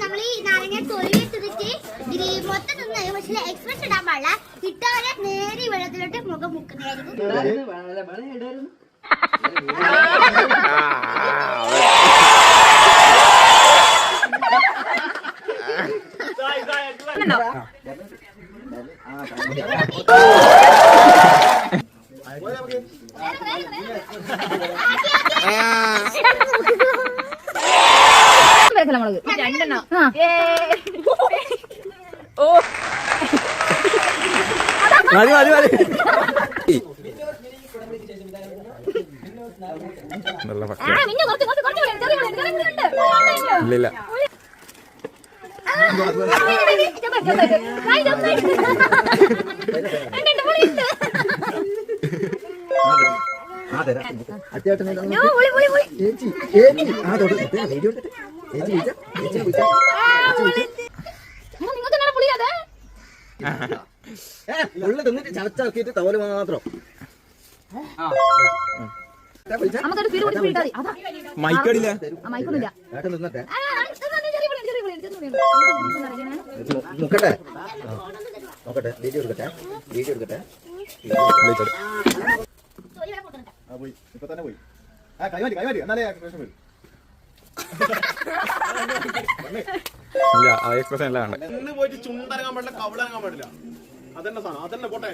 നമ്മൾ ഈ നാരങ്ങ തൊലിയിട്ടിട്ട് ഇത് മൊത്തം തിന്നു പക്ഷേ എക്സ്പ്രഷൻ ഇടാൻ പാടില്ല. ഇട്ടാലെ നേരെ വെള്ളത്തിലോട്ട് മുഖം മുക്കുന്നതായിരിക്കും. രണ്ടെണ്ണം ഓ മതി മതി മതി. ഇല്ല ചവച്ചാക്കിട്ട് തോല് മാത്രം മൈക്കടില്ല നോക്കട്ടെ നോക്കട്ടെ വീഡിയോ എടുക്കട്ടെ വീഡിയോ എടുക്കട്ടെ. പോയി ഇപ്പൊ തന്നെ പോയി. കൈമാറ്റി കൈമാറ്റി എന്നാലേ പ്രശ്നം വരും. ഇല്ല ആ എക്സ്പ്രഷൻ എല്ലാം ഉണ്ട്. പോയിട്ട് ചുണ്ടനങ്ങാൻ പാടില്ല, കവളനങ്ങാൻ പാടില്ല. അതന്നെ സാധനം, അതന്നെ പോട്ടെ.